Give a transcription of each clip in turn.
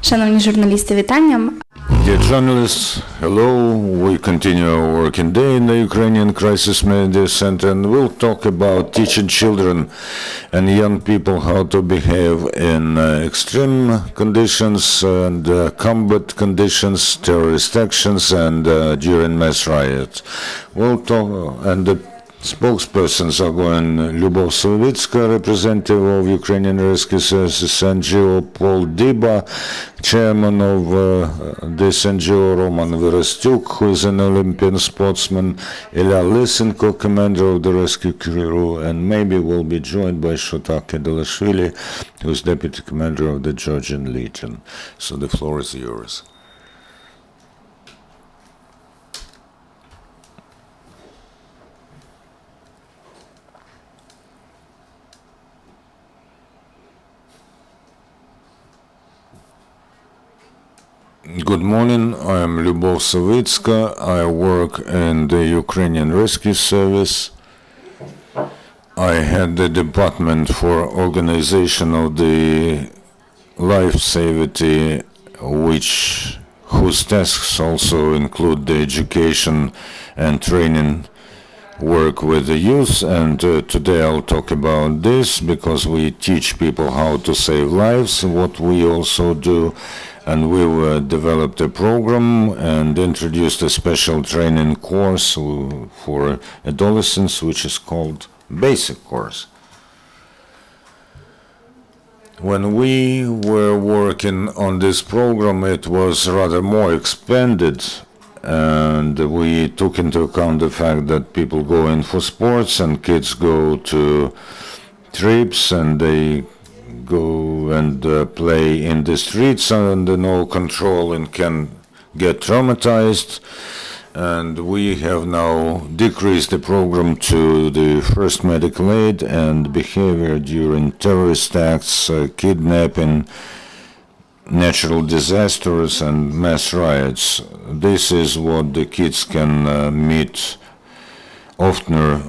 Шановні журналісти, вітання. Dear journalists, hello. We continue our working day in the Ukrainian Crisis Media Center, and we'll talk about teaching children and young people how to behave in extreme conditions and combat conditions, terrorist actions, and during mass riots. We'll talk, and the spokespersons are going Lyubov Savitska, representative of Ukrainian Rescue Services NGO, Paul Dyba, chairman of this NGO, Roman Virastiuk, who is an Olympian sportsman, Ilya Lysenko, commander of the rescue crew, and maybe we'll be joined by Shota Kedelashvili, who is deputy commander of the Georgian Legion. So the floor is yours. Good morning, I am Lyubov Savitska. I work in the Ukrainian Rescue Service. I head the Department for Organization of the Life Safety, whose tasks also include the education and training work with the youth, and today I'll talk about this because we teach people how to save lives, what we also do. And we've developed a program and introduced a special training course for adolescents, which is called Basic Course. When we were working on this program, it was rather more expanded, and we took into account the fact that people go in for sports and kids go to trips and they go and play in the streets under no control and can get traumatized. And we have now decreased the program to the first medical aid and behavior during terrorist acts, kidnapping, natural disasters, and mass riots. This is what the kids can meet oftener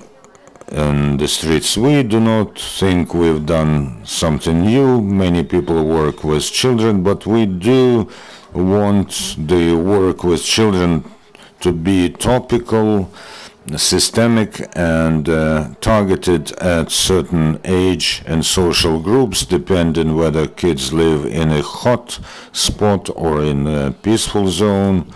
in the streets. We do not think we've done something new. Many people work with children, but we do want the work with children to be topical, systemic, and targeted at certain age and social groups, depending whether kids live in a hot spot or in a peaceful zone.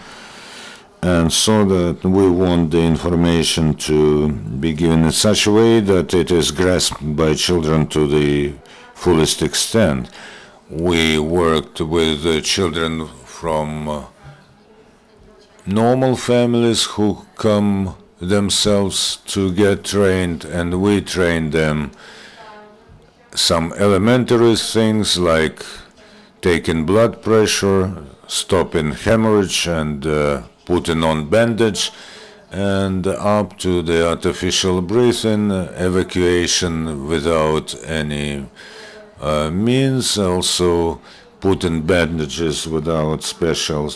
And so that we want the information to be given in such a way that it is grasped by children to the fullest extent. We worked with children from normal families who come themselves to get trained, and we train them some elementary things like taking blood pressure, stopping hemorrhage, and putting on bandage, and up to the artificial breathing, evacuation without any means, also putting bandages without special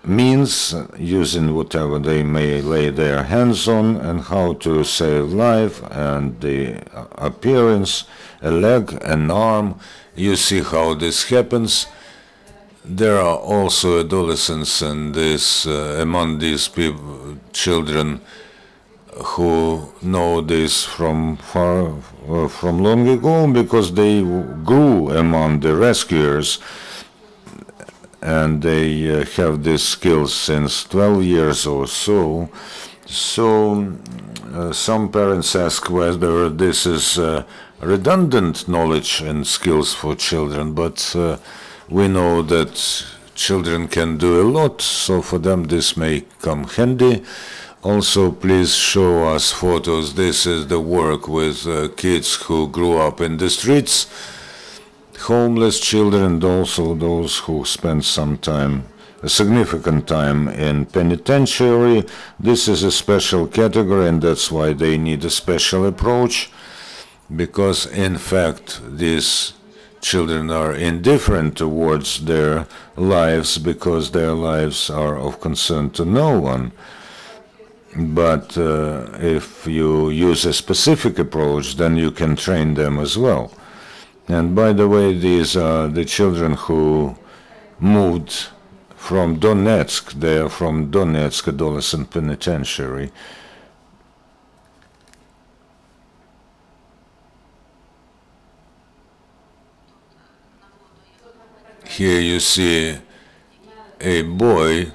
means, using whatever they may lay their hands on, and how to save life, and the appearance, a leg, an arm. You see how this happens. There are also adolescents in this, among these children who know this from long ago because they grew among the rescuers, and they have these skills since 12 years or so. So some parents ask whether this is redundant knowledge and skills for children, but we know that children can do a lot, so for them this may come handy. Also, please show us photos. This is the work with kids who grew up in the streets, homeless children, and also those who spent some time, a significant time in penitentiary. This is a special category, and that's why they need a special approach, because in fact these children are indifferent towards their lives because their lives are of concern to no one. But if you use a specific approach, then you can train them as well. And by the way, these are the children who moved from Donetsk. They are from Donetsk Adolescent Penitentiary. Here you see a boy.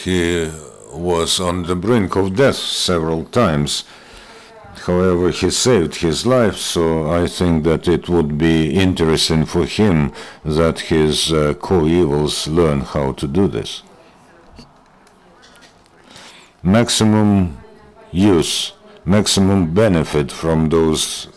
He was on the brink of death several times. However, he saved his life, so I think that it would be interesting for him that his co-evils learn how to do this. Maximum use, maximum benefit from those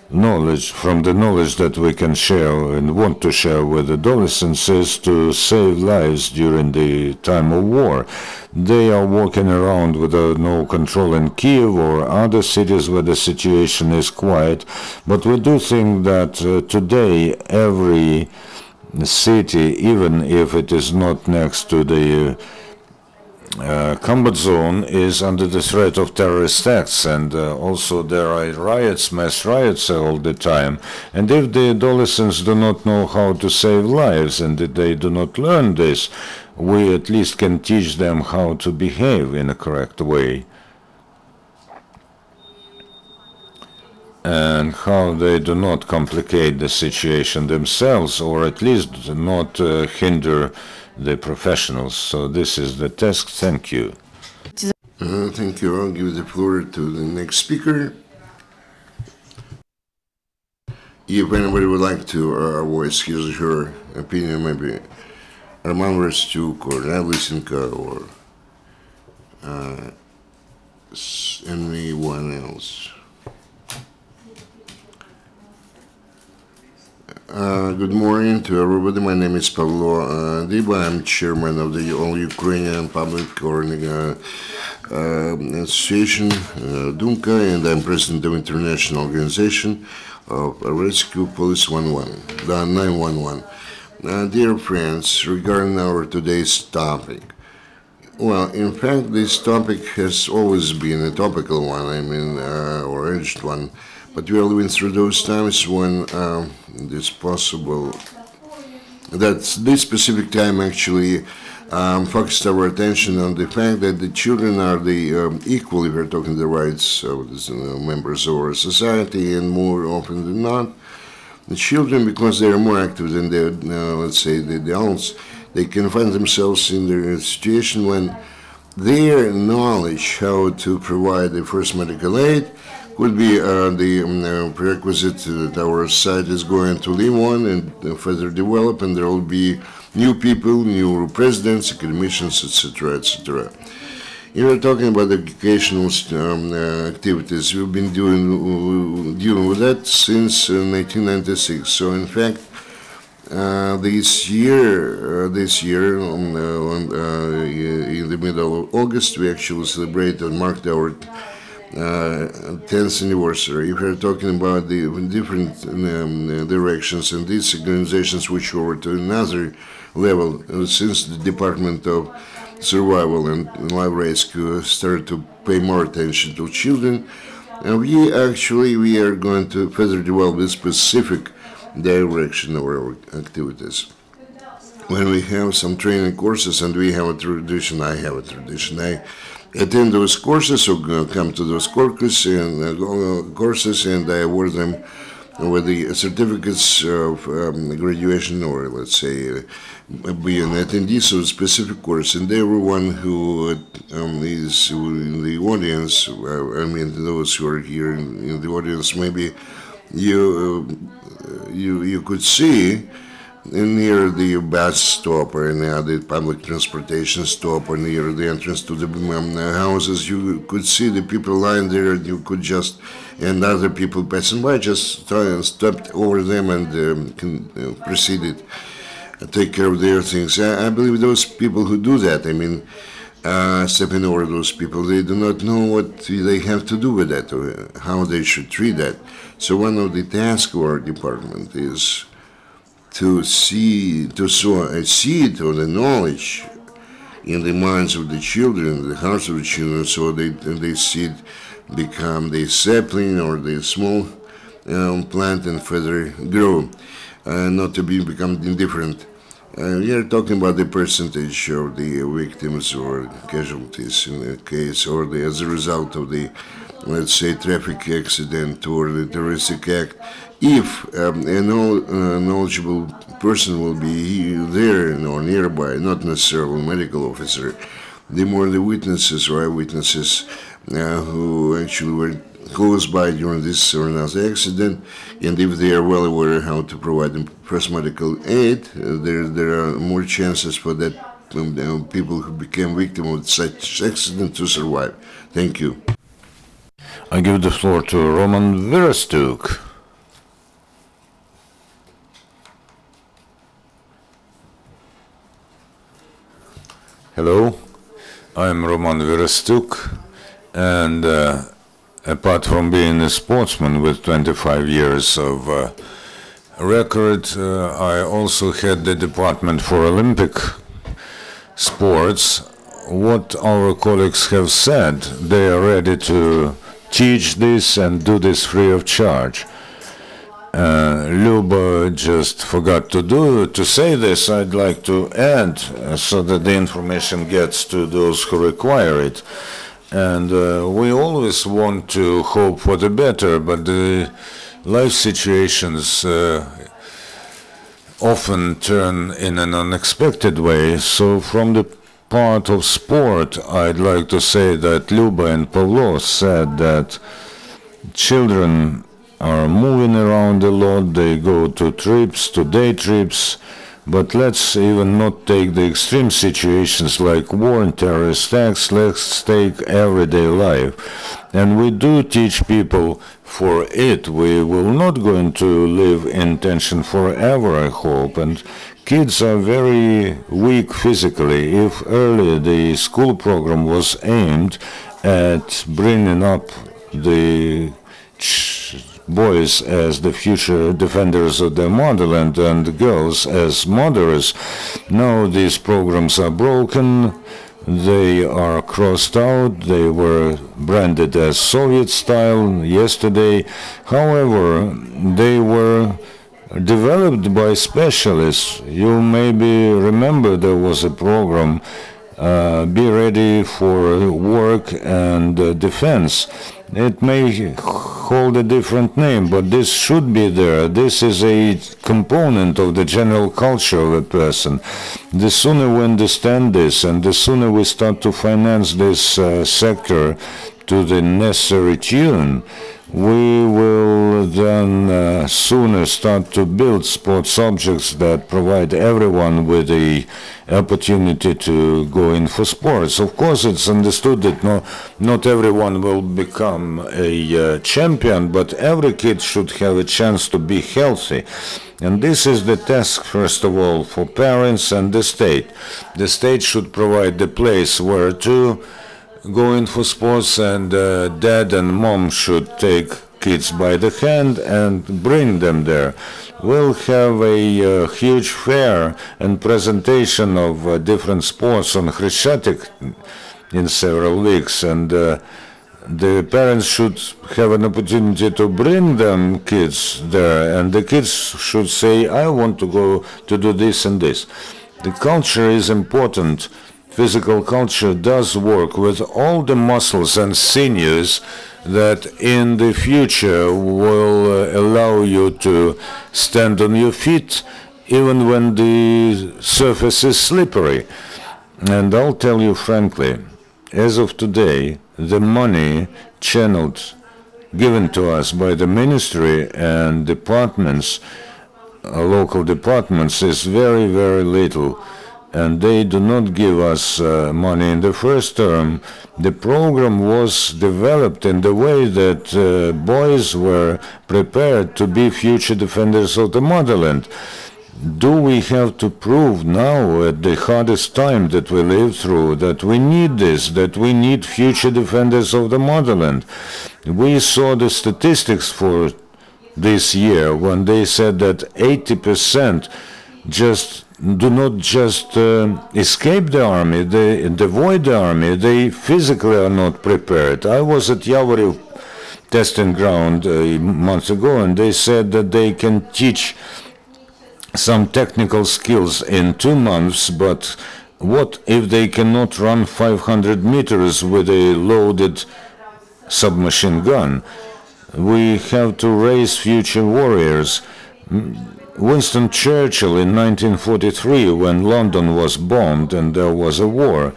knowledge, from the knowledge that we can share and want to share with adolescents, is to save lives during the time of war. They are walking around without no control in Kiev or other cities where the situation is quiet, but we do think that today every city, even if it is not next to the combat zone, is under the threat of terrorist acts, and also there are riots, mass riots all the time. And if the adolescents do not know how to save lives and that they do not learn this, we at least can teach them how to behave in a correct way and how they do not complicate the situation themselves, or at least not hinder the professionals. So this is the task. Thank you. Thank you. I'll give the floor to the next speaker. If anybody would like to voice his or her opinion, maybe Virastiuk or Ilya Lysenko or anyone else. Good morning to everybody. My name is Dyba. I'm chairman of the All-Ukrainian Public Association, Dumka, and I'm president of international organization of Rescue Police 911. Dear friends, regarding our today's topic, well, in fact, this topic has always been a topical one, or urgent one. But we are living through those times when it's possible that this specific time actually focused our attention on the fact that the children are the equal, if we're talking the rights of members of our society, and more often than not, the children, because they are more active than the, let's say, the adults, they can find themselves in the situation when their knowledge how to provide the first medical aid could be the prerequisite that our society is going to live on and further develop, and there will be new people, new presidents, academicians, etc., etc. If we're talking about educational activities, we've been dealing with that since 1996. So, in fact, this year, in the middle of August, we actually celebrate and marked our 10th anniversary. If we're talking about the different directions and these organizations which were to another level since the Department of Survival and Life Rescue started to pay more attention to children, and we are going to further develop this specific direction of our activities. When we have some training courses, and we have a tradition, I have a tradition, I attend those courses or come to those courses and I award them with the certificates of graduation, or let's say be an attendee of a specific course. And everyone who is in the audience, those who are here in the audience, maybe you could see near the bus stop or near the public transportation stop or near the entrance to the houses, you could see the people lying there, and you could just, and other people passing by, just try and step over them and proceeded take care of their things. I believe those people who do that, stepping over those people, they do not know what they have to do with that or how they should treat that. So one of the tasks of our department is to sow a seed of the knowledge in the minds of the children, the hearts of the children, so they seed become the sapling or the small plant and further grow, not to become indifferent. We are talking about the percentage of the victims or casualties in a case, or as a result of the, let's say, traffic accident or the terroristic act. If a knowledgeable person will be there or nearby, not necessarily a medical officer, the more the witnesses or eyewitnesses who actually were close by during this or another accident, and if they are well aware how to provide them first medical aid, there are more chances for that people who became victim of such accident to survive. Thank you. I give the floor to Roman Virastiuk. Hello, I'm Roman Virastiuk, and apart from being a sportsman with 25 years of record, I also head the Department for Olympic Sports. What our colleagues have said, they are ready to teach this and do this free of charge. Lyuba just forgot to say this. I'd like to add so that the information gets to those who require it. And we always want to hope for the better, but the life situations often turn in an unexpected way. So from the part of sport, I'd like to say that Lyuba and Pavlo said that children are moving around a lot, they go to trips, to day trips, but let's even not take the extreme situations like war and terrorist acts, let's take everyday life. And we do teach people for it. We will not going to live in tension forever, I hope. And kids are very weak physically. If earlier the school program was aimed at bringing up the boys as the future defenders of their motherland and girls as mothers, now these programs are broken, they are crossed out, they were branded as Soviet style yesterday. However, they were developed by specialists. You maybe remember there was a program, Be Ready for Work and Defense. It may hold a different name, but this should be there. This is a component of the general culture of a person. The sooner we understand this and the sooner we start to finance this sector to the necessary tune, we will then sooner start to build sports objects that provide everyone with the opportunity to go in for sports. Of course, it's understood that not everyone will become a champion, but every kid should have a chance to be healthy. And this is the task, first of all, for parents and the state. The state should provide the place where to go in for sports, and dad and mom should take kids by the hand and bring them there. We'll have a huge fair and presentation of different sports on Virastiuk in several weeks, and the parents should have an opportunity to bring them kids there, and the kids should say, I want to go to do this and this. The culture is important. Physical culture does work with all the muscles and sinews that in the future will allow you to stand on your feet even when the surface is slippery. And I'll tell you frankly, as of today, the money channeled, given to us by the ministry and departments, local departments, is very, very little. And they do not give us money. In the first term, the program was developed in the way that boys were prepared to be future defenders of the motherland. Do we have to prove now, at the hardest time that we live through, that we need this, that we need future defenders of the motherland? We saw the statistics for this year when they said that 80% do not just escape the army, they avoid the army, they physically are not prepared. I was at Yavoriv testing ground a month ago, and they said that they can teach some technical skills in 2 months, but what if they cannot run 500 meters with a loaded submachine gun? We have to raise future warriors. Winston Churchill in 1943, when London was bombed and there was a war,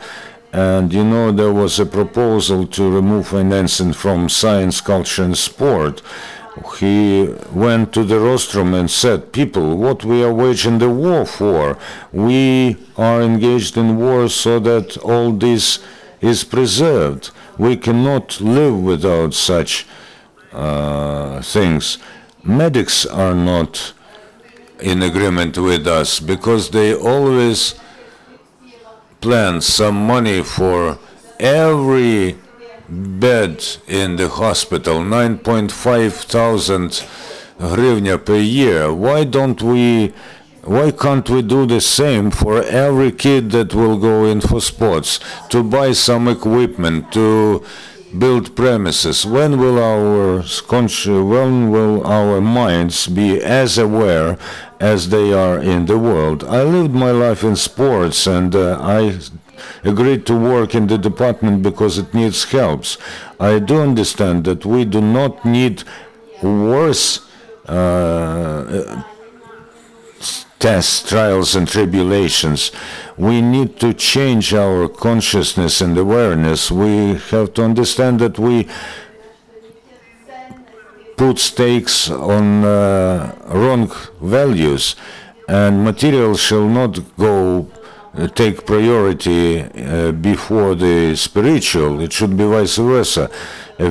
and you know there was a proposal to remove financing from science, culture and sport. He went to the rostrum and said, people, what we are waging the war for? We are engaged in war so that all this is preserved. We cannot live without such things. Medics are not in agreement with us because they always plan some money for every bed in the hospital, 9.5 thousand hryvnia per year. Why can't we do the same for every kid that will go in for sports, to buy some equipment, to build premises? When will our minds be as aware as they are in the world? I lived my life in sports, and I agreed to work in the department because it needs helps. I do understand that we do not need worse tests, trials and tribulations. We need to change our consciousness and awareness. We have to understand that we put stakes on wrong values, and material shall not take priority before the spiritual. It should be vice versa. A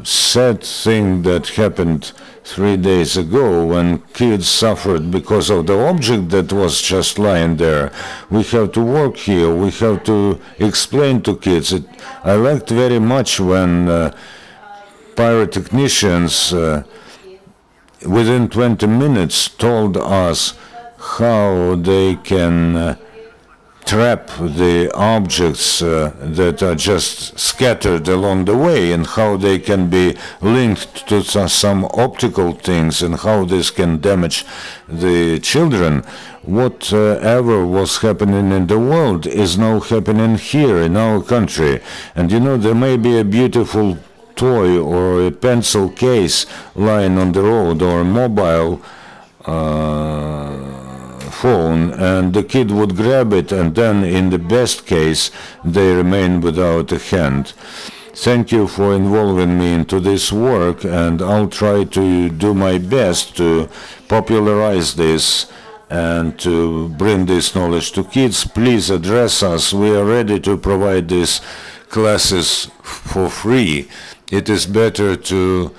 sad thing that happened 3 days ago when kids suffered because of the object that was just lying there. We have to work here. We have to explain to kids. I liked very much when pyrotechnicians within 20 minutes told us how they can trap the objects that are just scattered along the way, and how they can be linked to some optical things, and how this can damage the children. Whatever was happening in the world is now happening here in our country. And you know, there may be a beautiful toy or a pencil case lying on the road, or a mobile phone, and the kid would grab it, and then in the best case they remain without a hand. Thank you for involving me into this work, and I'll try to do my best to popularize this and to bring this knowledge to kids. Please address us. We are ready to provide these classes for free. It is better to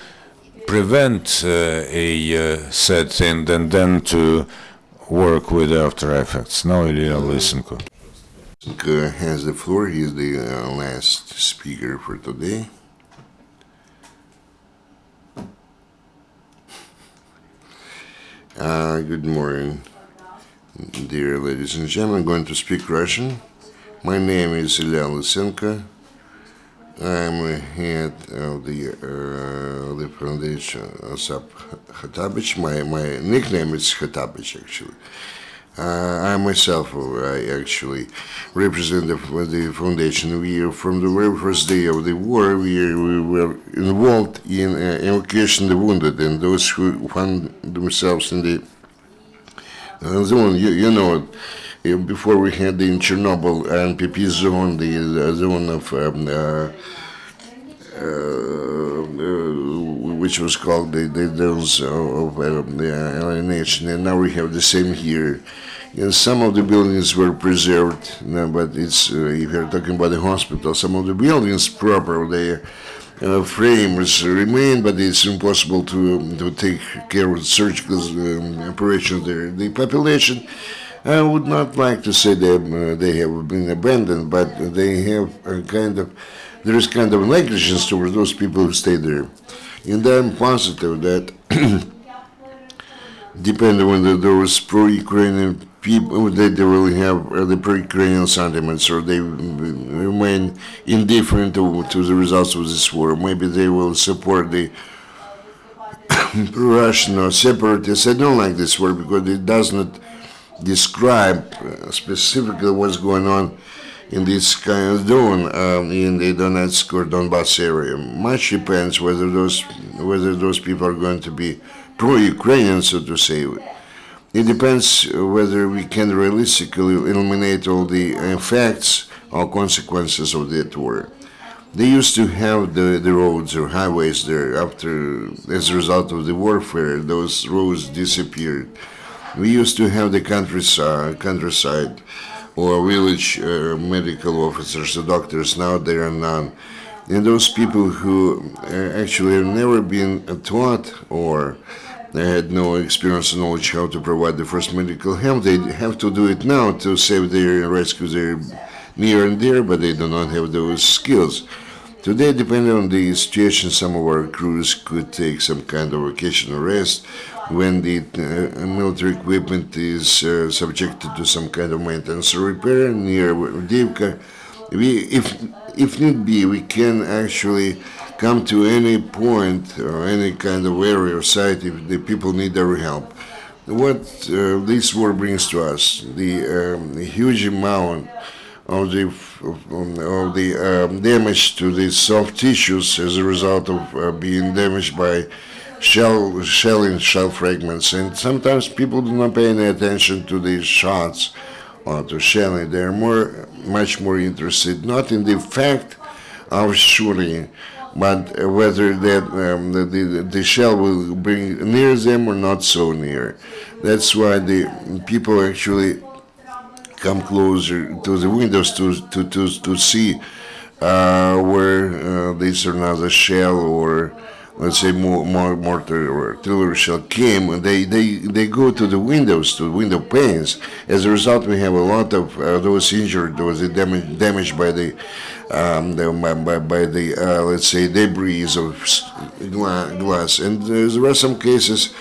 prevent a sad thing than then to work with after effects. Now Ilya Lysenko. Has the floor. He is the last speaker for today. Good morning, dear ladies and gentlemen. I'm going to speak Russian. My name is Ilya Lysenko. I'm a head of the foundation Osap Khatabich. My nickname is Khatabich, actually. I myself, I actually represent the foundation. We, from the very first day of the war, we were involved in evacuation of the wounded and those who found themselves in the zone. You know, before we had in Chernobyl NPP zone, the zone of which was called the zones of the alienation, and now we have the same here. And some of the buildings were preserved, but it's if you're talking about the hospital, some of the buildings proper, their frames remain, but it's impossible to take care of surgical operations there. The population, I would not like to say they have been abandoned, but they have there is kind of negligence towards those people who stay there. And I'm positive that depending on those pro-Ukrainian people, that they will have the pro-Ukrainian sentiments, or they remain indifferent to the results of this war. Maybe they will support the Russian or separatists. I don't like this word because it does not describe specifically what's going on in this kind of zone in the Donetsk or Donbass area. Much depends whether those people are going to be pro-Ukrainian, so to say. It depends whether we can realistically eliminate all the effects or consequences of that war. They used to have the roads or highways there. After, as a result of the warfare, those roads disappeared. We used to have the countryside or village medical officers, the doctors. Now there are none. And those people who actually have never been taught or had no experience or knowledge how to provide the first medical help, they have to do it now to save their rescue their near and dear, but they do not have those skills. Today, depending on the situation, some of our crews could take some kind of vacation or rest when the military equipment is subjected to some kind of maintenance or repair near Dyba. If need be, we can actually come to any point or any kind of area or site if the people need our help. What this war brings to us, the huge amount of the damage to the soft tissues as a result of being damaged by shelling, shell fragments, and sometimes people do not pay any attention to these shots or to shelling. They are much more interested not in the fact of shooting, but whether that the shell will bring near them or not so near. That's why the people actually come closer to the windows to see where this or another shell or let's say mortar or artillery shell came, and they go to the windows, to window panes. As a result, we have a lot of those injured, those damaged by the let's say debris of glass. And there are some cases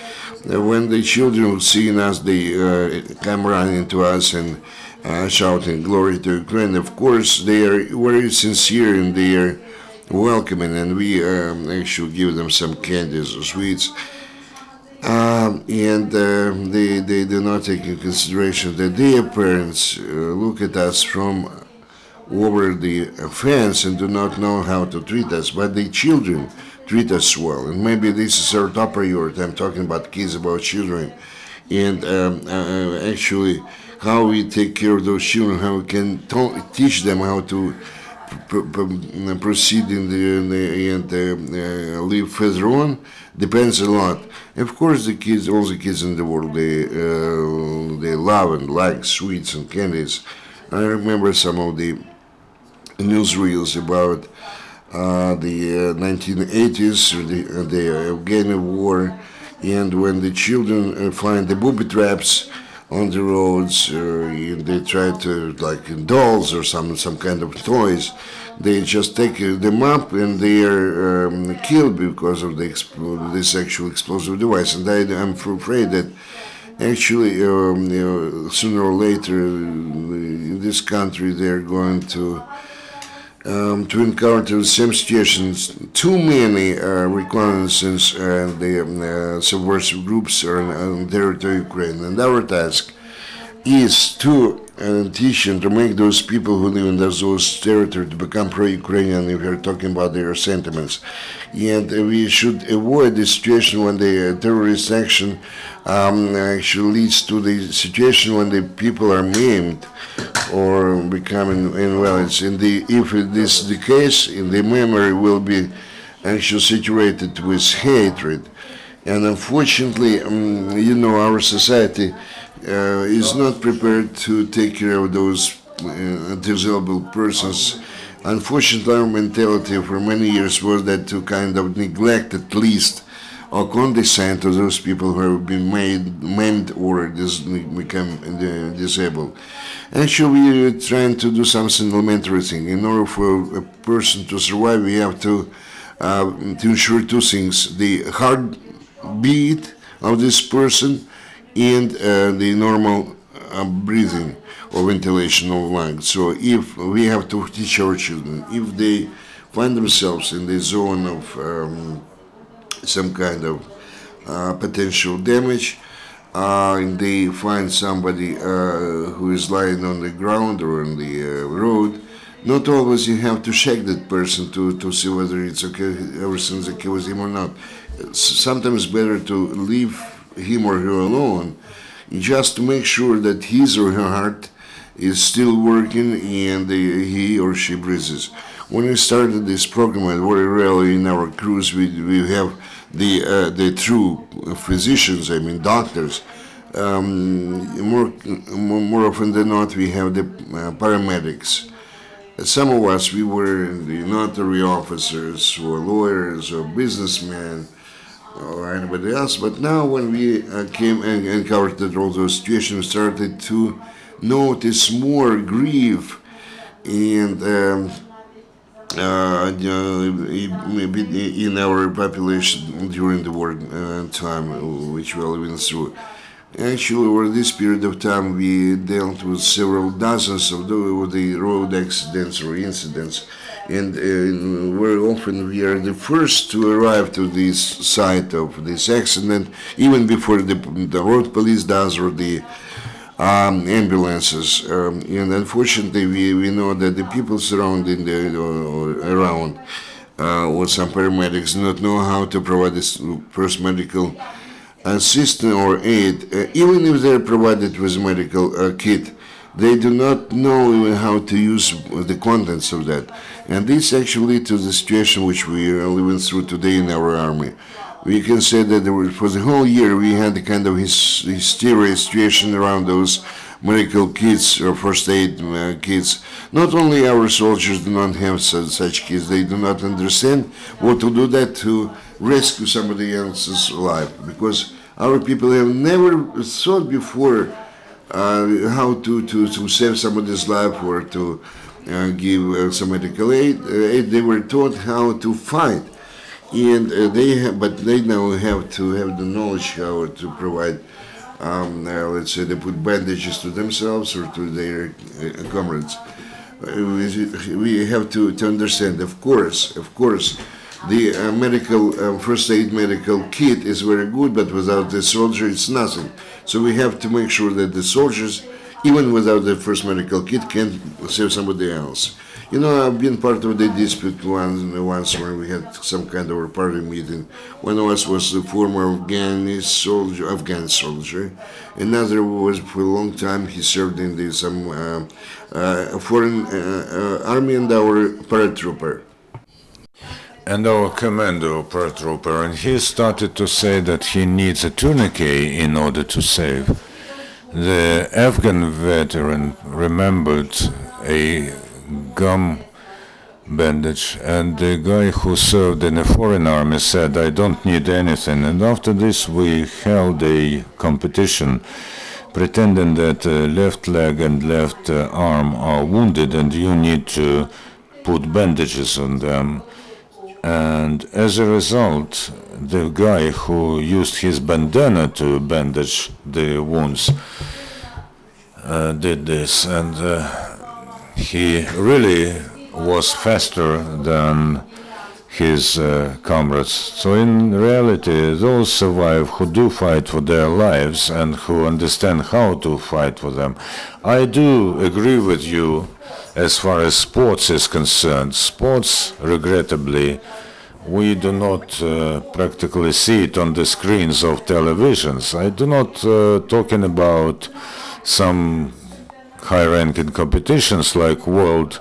when the children seeing us, they come running to us and shouting "Glory to Ukraine." Of course, they are very sincere in their welcoming, and we actually give them some candies or sweets, and they do not take into consideration that their parents look at us from over the fence and do not know how to treat us, but the children treat us well, and maybe this is our top priority. I'm talking about kids, about children, and actually how we take care of those children, how we can teach them how to proceed and live further on, depends a lot. Of course, the kids, all the kids in the world, they love and like sweets and candies. I remember some of the newsreels about the 1980s, the Afghan war, and when the children find the booby traps on the roads, they try to, like dolls or some kind of toys, they just take them up and they are killed because of this actual explosive device. And I'm afraid that actually sooner or later in this country they're going to encounter the same situations. Too many reconnaissance and the subversive groups are on territory of Ukraine, and our task is to teach and to make those people who live in those territories to become pro-Ukrainian if we're talking about their sentiments. And we should avoid the situation when the terrorist action actually leads to the situation when the people are maimed or becoming invalids. If this is the case, the memory will be actually situated with hatred. And unfortunately, our society is not prepared to take care of those disabled persons. Unfortunately, our mentality for many years was that to kind of neglect at least or condescend to those people who have been maimed or become disabled. Actually, we're trying to do something elementary thing. In order for a person to survive, we have to ensure two things: the heartbeat of this person and the normal breathing or ventilation of lungs. So if we have to teach our children, if they find themselves in the zone of some kind of potential damage. And they find somebody who is lying on the ground or on the road. Not always you have to check that person to see whether it's okay, everything's okay with him or not. Sometimes better to leave him or her alone, just to make sure that his or her heart is still working and he or she breathes. When we started this program, and very rarely in our crews we have the true physicians, I mean doctors. More often than not, we have the paramedics. Some of us, we were the notary officers or lawyers or businessmen or anybody else. But now when we came and encountered all those situations, we started to notice more grief and in our population during the war time, which we are living through. Actually, over this period of time, we dealt with several dozens of the road accidents or incidents, and very often we are the first to arrive to this site of this accident, even before the road police does or the ambulances. And unfortunately, we know that the people surrounding around or some paramedics do not know how to provide this first medical assistance or aid. Even if they are provided with a medical kit, they do not know even how to use the contents of that. And this actually leads to the situation which we are living through today in our army. We can say that for the whole year we had a kind of hysteria situation around those medical kits or first aid kits. Not only our soldiers do not have such kits, they do not understand what to do that to rescue somebody else's life, because our people have never thought before how to save somebody's life or to give some medical aid. They were taught how to fight, and but they now have to have the knowledge how to provide. Let's say they put bandages to themselves or to their comrades. We have to understand, of course, the medical first aid medical kit is very good, but without the soldier, it's nothing. So we have to make sure that the soldiers, even without the first medical kit, can save somebody else. You know, I've been part of the dispute once when we had some kind of a party meeting. One of us was a former Afghan soldier. Another was for a long time, he served in some foreign army and our paratrooper. And our commander, paratrooper, and he started to say that he needs a tourniquet in order to save. The Afghan veteran remembered a gum bandage, and the guy who served in a foreign army said, "I don't need anything." And after this we held a competition, pretending that left leg and left arm are wounded and you need to put bandages on them. And as a result, the guy who used his bandana to bandage the wounds did this, and he really was faster than his comrades. So in reality, those survive who do fight for their lives and who understand how to fight for them. I do agree with you as far as sports is concerned. Sports, regrettably, we do not practically see it on the screens of televisions. I do not talking about some high-ranking competitions like World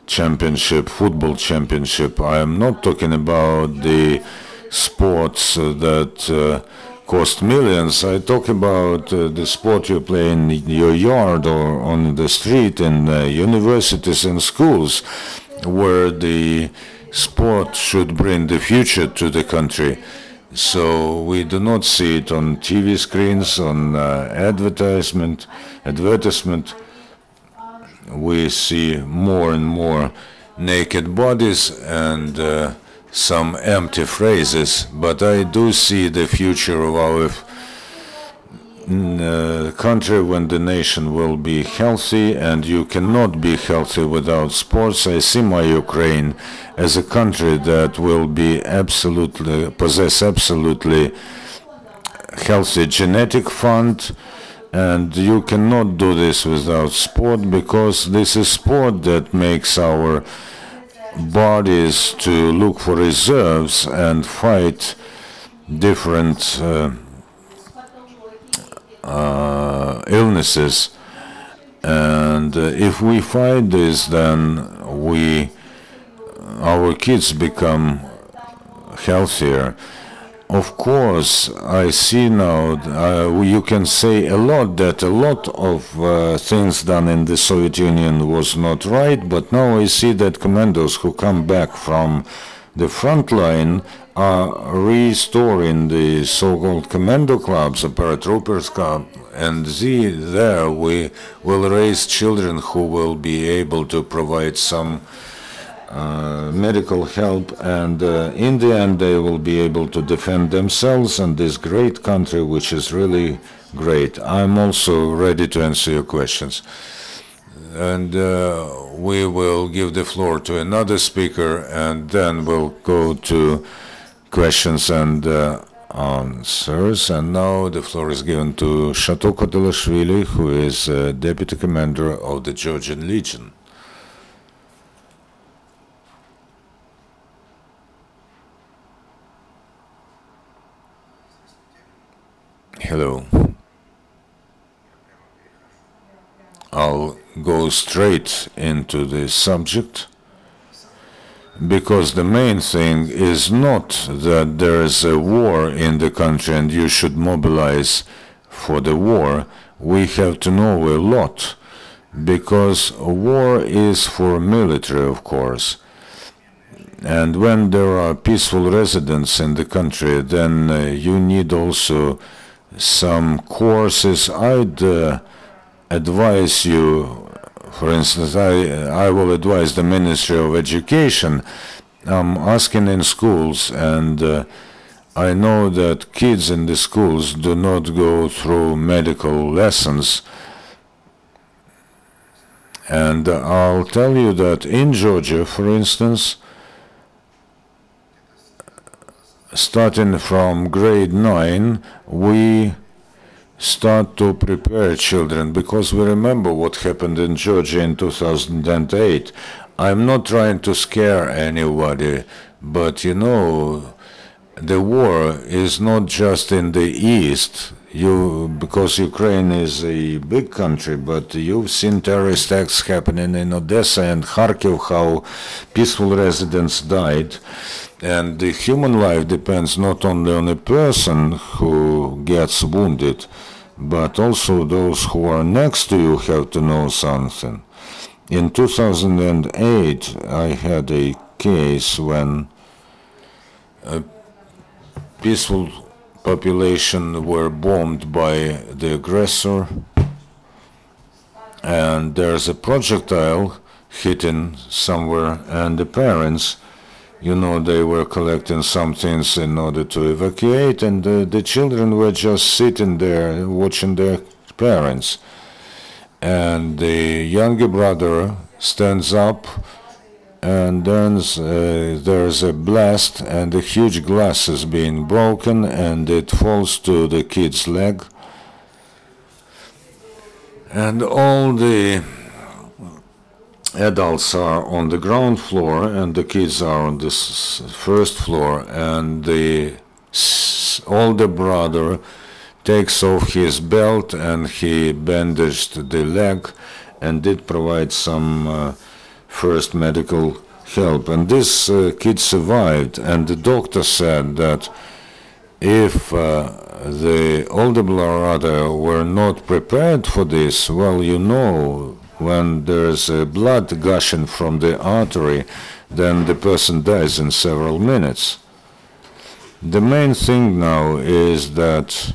Championship, Football Championship. I am not talking about the sports that cost millions. I talk about the sport you play in your yard or on the street in universities and schools, where the sport should bring the future to the country. So we do not see it on TV screens, on advertisement. We see more and more naked bodies and some empty phrases, but I do see the future of our country when the nation will be healthy, and you cannot be healthy without sports. I see my Ukraine as a country that will be possess absolutely healthy genetic fund, and you cannot do this without sport, because this is sport that makes our bodies to look for reserves and fight different illnesses. And if we fight this, then our kids become healthier. Of course, I see now, you can say a lot that a lot of things done in the Soviet Union was not right, but now I see that commandos who come back from the front line are restoring the so-called commando clubs, the paratroopers club, and there we will raise children who will be able to provide some medical help, and in the end they will be able to defend themselves and this great country, which is really great. I'm also ready to answer your questions. And we will give the floor to another speaker, and then we'll go to questions and answers. And now the floor is given to Shota Kedelashvili, who is Deputy Commander of the Georgian Legion. Hello. I'll go straight into the subject, because the main thing is not that there is a war in the country and you should mobilize for the war. We have to know a lot, because war is for military, of course. And when there are peaceful residents in the country, then you need also some courses. I'd advise you, for instance, I will advise the Ministry of Education. I'm asking in schools, and I know that kids in the schools do not go through medical lessons. And I'll tell you that in Georgia, for instance, starting from grade 9, we start to prepare children, because we remember what happened in Georgia in 2008. I'm not trying to scare anybody, but you know, the war is not just in the east, because Ukraine is a big country, but you've seen terrorist acts happening in Odessa and Kharkiv, how peaceful residents died. And the human life depends not only on a person who gets wounded, but also those who are next to you have to know something. In 2008, I had a case when a peaceful population were bombed by the aggressor, and there's a projectile hitting somewhere, and the parents, you know, they were collecting some things in order to evacuate, and the children were just sitting there watching their parents. And the younger brother stands up, and then there's a blast, and a huge glass is being broken, and it falls to the kid's leg. And all the adults are on the ground floor, and the kids are on the first floor, and the older brother takes off his belt, and he bandaged the leg and did provide some first medical help. And this kid survived, and the doctor said that if the older brother were not prepared for this, well, you know, when there's blood gushing from the artery, then the person dies in several minutes. The main thing now is that,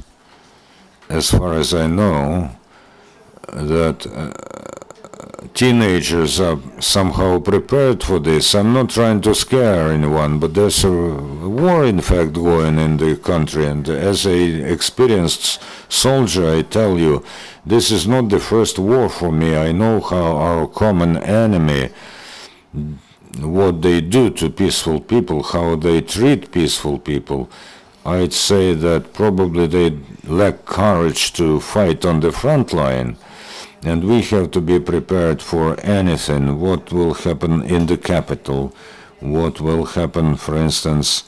as far as I know, that teenagers are somehow prepared for this. I'm not trying to scare anyone, but there's a war, in fact, going in the country. And as an experienced soldier, I tell you, this is not the first war for me. I know how our common enemy, what they do to peaceful people, how they treat peaceful people. I'd say that probably they lack courage to fight on the front line, and we have to be prepared for anything. What will happen in the capital? What will happen, for instance,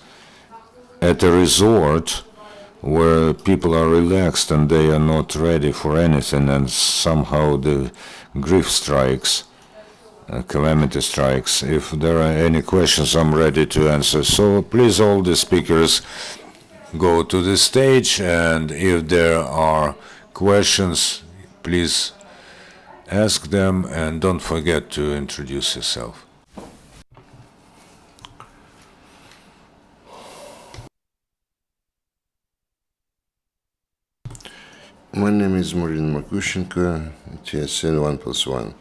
at a resort where people are relaxed and they are not ready for anything, and somehow the grief strikes, calamity strikes. If there are any questions, I'm ready to answer. So please, all the speakers, go to the stage, and if there are questions, please ask them, and don't forget to introduce yourself. My name is Marin Makushenko, TSN 1+1.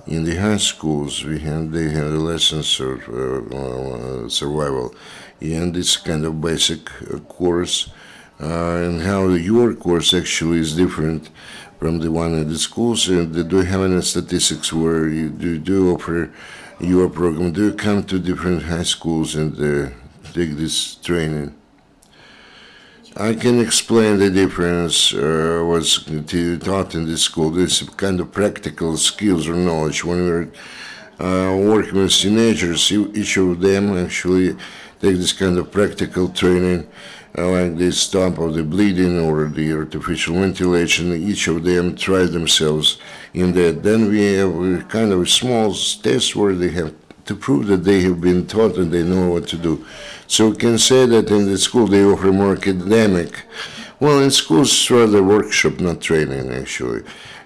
In the high schools, they have lessons of survival, and it's kind of basic course, and how your course actually is different from the one in the schools. And do you have any statistics where you do offer your program? Do you come to different high schools and take this training? I can explain the difference what's taught in this school. This kind of practical skills or knowledge. When we're working with teenagers, each of them actually take this kind of practical training, like the stop of the bleeding or the artificial ventilation. Each of them try themselves in that. Then we have kind of a small test where they have to prove that they have been taught and they know what to do. So we can say that in the school they offer more academic. Well, in schools it's rather workshop, not training actually.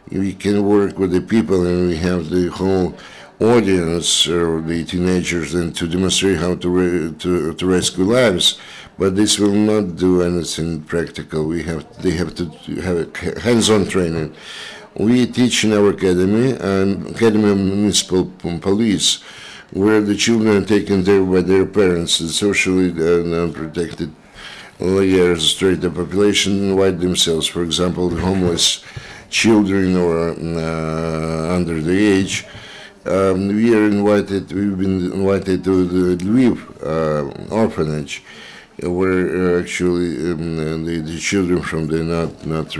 We can work with the people, and we have the whole audience or the teenagers, and to demonstrate how to rescue lives. But this will not do anything practical. They have to have hands-on training. We teach in our academy, Academy of Municipal Police, where the children are taken there by their parents, the socially unprotected layers, straight up population, invite themselves, for example, the homeless children or under the age. We've been invited to the Lviv orphanage, where actually the children from the not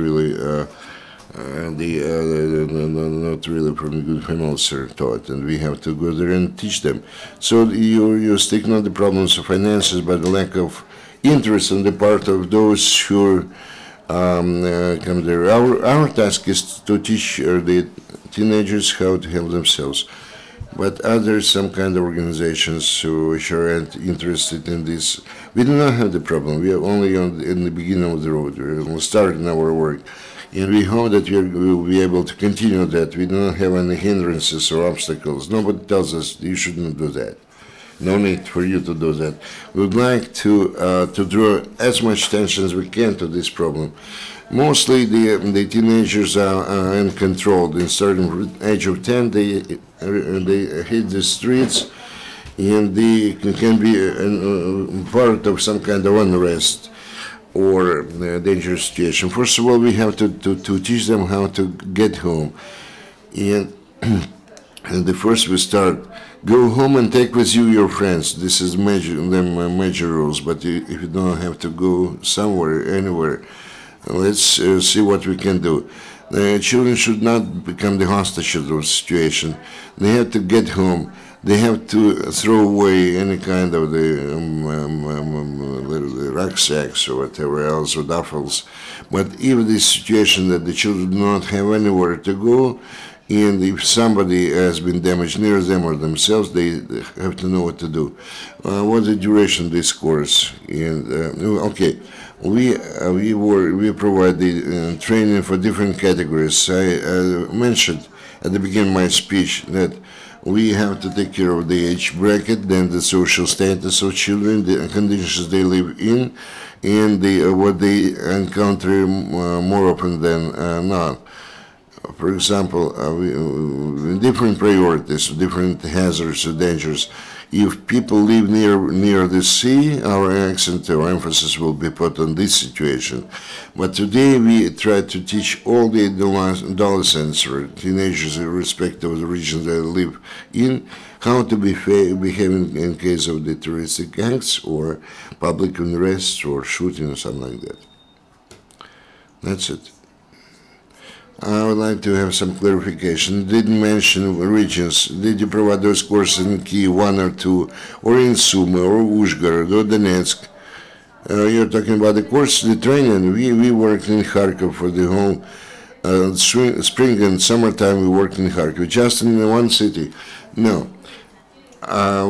really from good families are taught, and we have to go there and teach them. So you stick not the problems of finances, but the lack of interest on the part of those who come there. Our task is to teach the teenagers how to help themselves. But others, some kind of organizations which are interested in this, we do not have the problem. We are only in the beginning of the road. We're starting our work. And we hope that we will be able to continue that. We do not have any hindrances or obstacles. Nobody tells us you shouldn't do that. No need for you to do that. We would like to draw as much attention as we can to this problem. Mostly the teenagers are uncontrolled. And starting from the age of 10, they hit the streets, and they can be part of some kind of unrest or dangerous situation. First of all, we have to teach them how to get home. And the first we start, go home and take with you your friends. This is major rules, but if you don't have to go somewhere, anywhere, let's see what we can do. The children should not become the hostage of the situation. They have to get home. They have to throw away any kind of the rucksacks or whatever else, or duffels. But if the situation that the children do not have anywhere to go, and if somebody has been damaged near them or themselves, they have to know what to do. What's the duration of this course? And okay, we provide the training for different categories. I mentioned at the beginning of my speech that we have to take care of the age bracket, then the social status of children, the conditions they live in, and what they encounter more often than not. For example, different priorities, different hazards or dangers. If people live near the sea, our accent or emphasis will be put on this situation. But today we try to teach all the adolescents or teenagers, irrespective of the region they live in, how to behave in case of the terroristic acts or public unrest or shooting or something like that. That's it. I would like to have some clarification. Didn't mention regions. Did you provide those courses in Kyiv, 1 or 2, or in Sumy, or Uzhgorod, or Donetsk? You're talking about the course, the training. We worked in Kharkov for the whole spring and summertime. We worked in Kharkov, just in one city. No.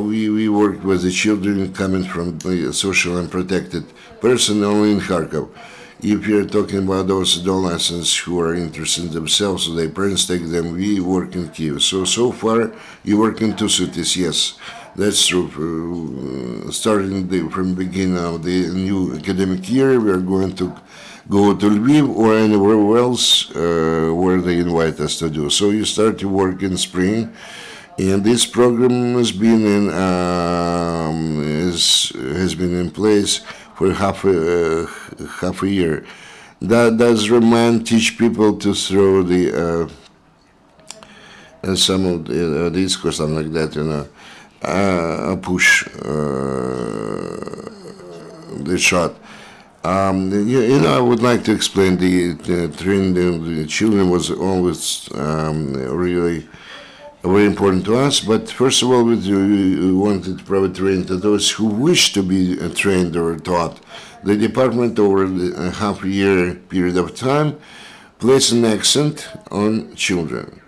We worked with the children coming from the social and protected person only in Kharkov. If you're talking about those adolescents who are interested in themselves, so their parents take them, we work in Kyiv. So far, you work in 2 cities, yes, that's true. Starting from the beginning of the new academic year, we are going to go to Lviv or anywhere else where they invite us to do. So you start to work in spring, and this program has been in place for half a year. Does Roman teach people to throw the some of the disc or something like that, push the shot? I would like to explain the training of the children was always really very important to us, but first of all, we wanted to provide training to those who wish to be trained or taught. The department, over a half-year period of time, placed an accent on children.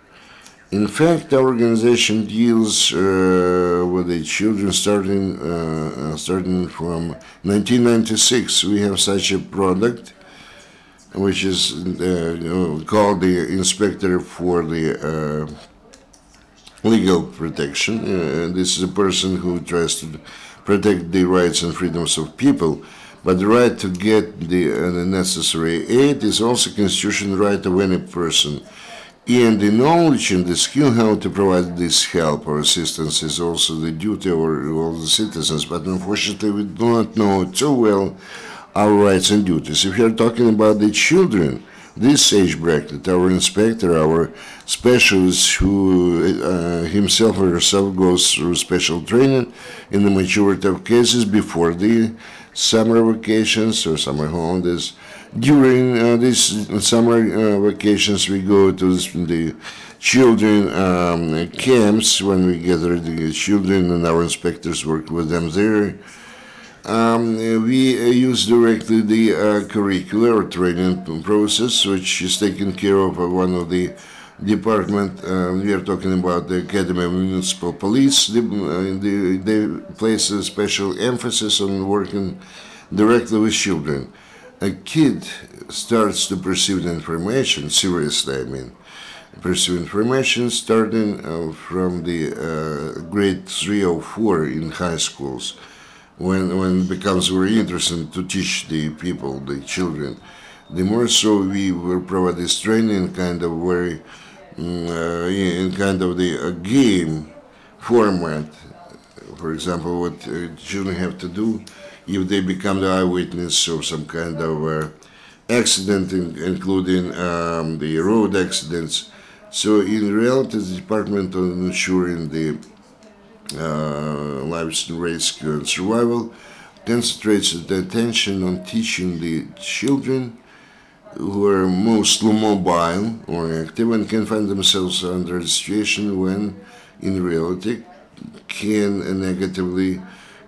In fact, our organization deals with the children starting from 1996. We have such a product, which is called the Inspector for the Legal Protection. This is a person who tries to protect the rights and freedoms of people, but the right to get the necessary aid is also a constitutional right of any person. And the knowledge and the skill how to provide this help or assistance is also the duty of all the citizens, but unfortunately we do not know too well our rights and duties. If you're talking about the children, this age bracket, our inspector, our specialist who himself or herself goes through special training in the majority of cases before the summer vacations or summer holidays. During these summer vacations, we go to the children camps when we gather the children, and our inspectors work with them there. We use directly the curricular or training process, which is taken care of by one of the department. We are talking about the Academy of Municipal Police. They place a special emphasis on working directly with children. A kid starts to perceive the information, seriously, perceive information starting from the grade 3 or 4 in high schools, when it becomes very interesting to teach the people, the children. The more so we will provide this training kind of very, in kind of the game format. For example, what children have to do if they become the eyewitness of some kind of accident, including the road accidents. So in reality, the Department of Ensuring the Lives Rescue and Survival concentrates the attention on teaching the children who are mostly mobile or active and can find themselves under a situation when in reality can negatively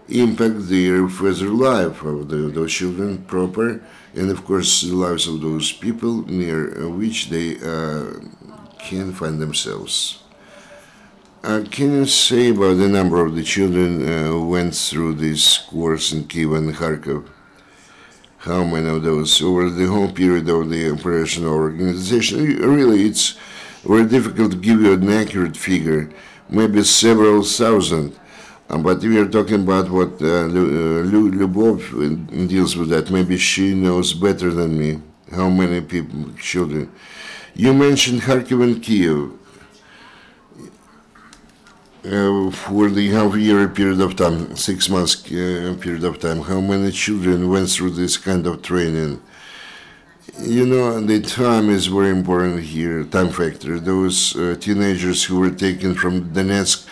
impact their further life of those children proper, and of course the lives of those people near which they can find themselves. Can you say about the number of the children who went through this course in Kyiv and Kharkov? How many of those over the whole period of the operational organization? Really, it's very difficult to give you an accurate figure, maybe several thousand. But we are talking about what Lyubov deals with that. Maybe she knows better than me how many people, children. You mentioned Kharkiv and Kyiv. for the half-year period of time, 6 months period of time, how many children went through this kind of training. You know, the time is very important here, time factor. Those teenagers who were taken from Donetsk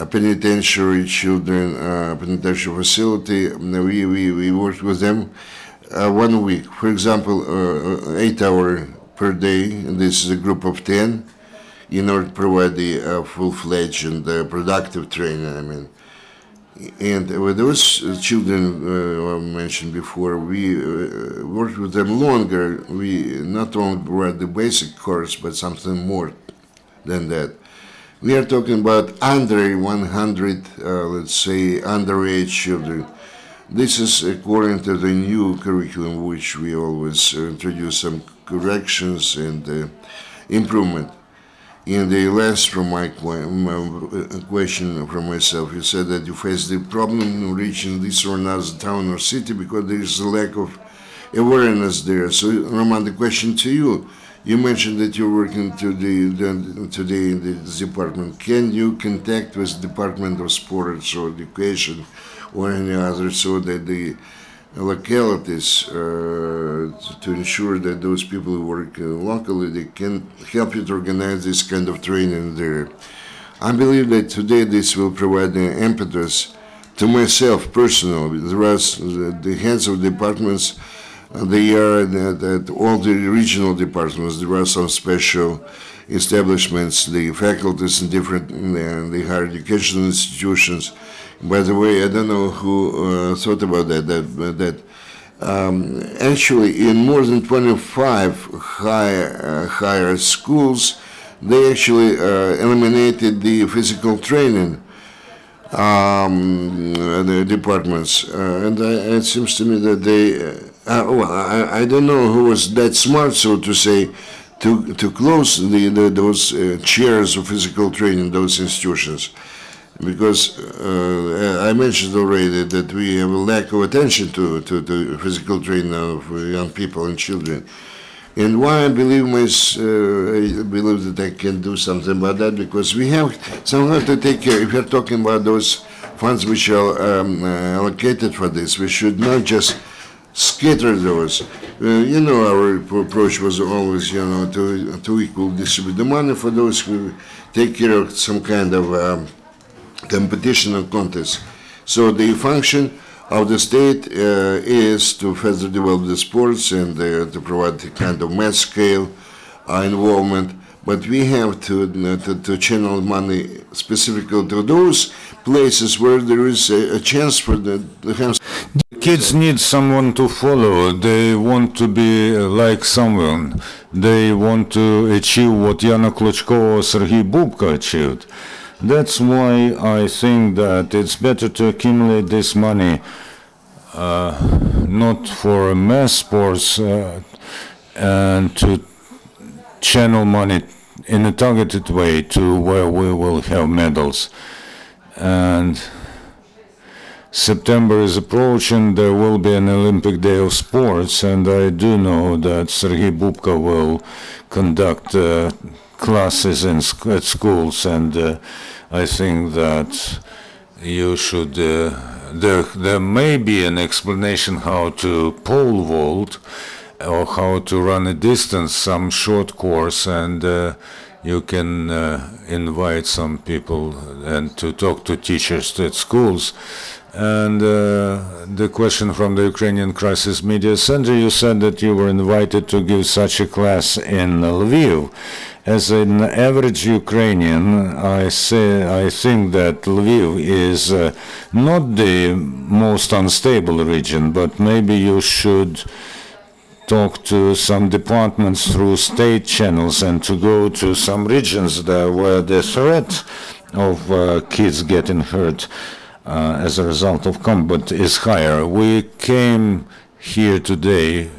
penitentiary children, penitentiary facility, we worked with them 1 week. For example, 8 hours per day, this is a group of 10, in order to provide the full-fledged and productive training, I mean. And with those children I mentioned before, we worked with them longer. We not only provide the basic course, but something more than that. We are talking about under 100, let's say, underage children. This is according to the new curriculum, which we always introduce some corrections and improvement. In the last from my question from myself, you said that you face the problem in reaching this or another town or city because there is a lack of awareness there. So, Roman, the question to you. You mentioned that you're working today in the department. Can you contact with the Department of Sports or Education or any other so that the localities to ensure that those people who work locally, they can help you to organize this kind of training there? I believe that today this will provide an impetus to myself personally. There are the heads of departments. They are at all the regional departments. There are some special establishments, the faculties in different the higher educational institutions. By the way, I don't know who thought about that actually in more than 25 higher schools, they actually eliminated the physical training the departments, and it seems to me that they. I don't know who was that smart, so to say, to close those chairs of physical training, those institutions, because I mentioned already that we have a lack of attention to physical training of young people and children. And why I believe that I can do something about that, because we have somehow to take care. If you're talking about those funds which are allocated for this, we should not just scatter those. Our approach was always, to equal distribute the money for those who take care of some kind of competition or contest. So the function of the state is to further develop the sports and to provide the kind of mass scale involvement. But we have to channel money specifically to those places where there is a chance for the kids need someone to follow. They want to be like someone. They want to achieve what Yana Klochko or Sergei Bubka achieved. That's why I think that it's better to accumulate this money not for mass sports and to channel money in a targeted way to where we will have medals. And September is approaching, there will be an Olympic Day of Sports, and I do know that Sergei Bubka will conduct classes at schools, and I think that you should, there may be an explanation how to pole vault or how to run a distance, some short course, and you can invite some people and to talk to teachers at schools. And the question from the Ukrainian Crisis Media Center, you said that you were invited to give such a class in Lviv. As an average Ukrainian, I think that Lviv is not the most unstable region, but maybe you should talk to some departments through state channels and to go to some regions there where the threat of kids getting hurt as a result of combat is higher. We came here today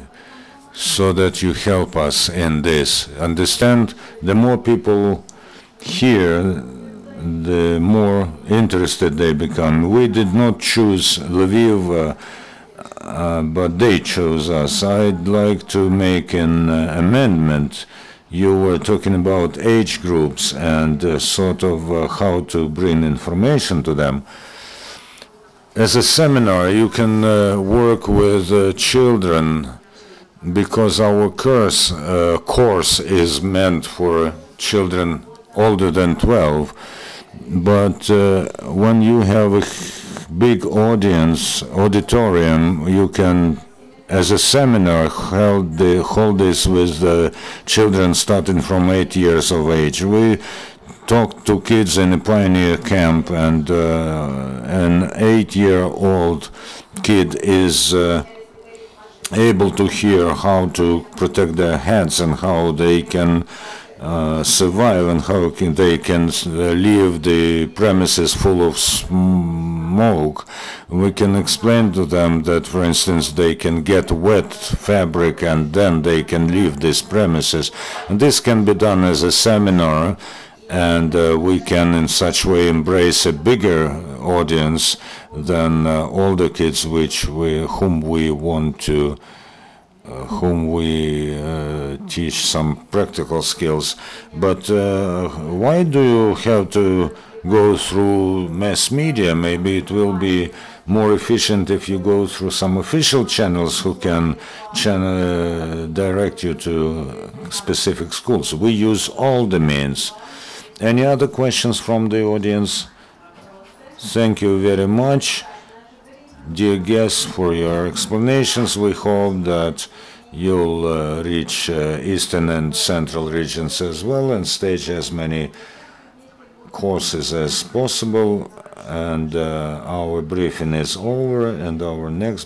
so that you help us in this. Understand, the more people here, the more interested they become. We did not choose Lviv, but they chose us. I'd like to make an amendment. you were talking about age groups and sort of how to bring information to them. As a seminar, you can work with children, because our course is meant for children older than 12. But when you have a big auditorium, you can, as a seminar, hold this with children starting from 8 years of age. We talked to kids in a pioneer camp, and an 8-year-old kid is able to hear how to protect their heads and how they can survive and how they can leave the premises full of smoke. We can explain to them that, for instance, they can get wet fabric and then they can leave these premises. And this can be done as a seminar, and we can in such way embrace a bigger audience than all the kids whom we want to teach some practical skills. But why do you have to go through mass media? Maybe it will be more efficient if you go through some official channels who can direct you to specific schools. We use all the means. Any other questions from the audience? Thank you very much, dear guests, for your explanations. We hope that you'll reach Eastern and Central regions as well and stage as many courses as possible. And our briefing is over, and our next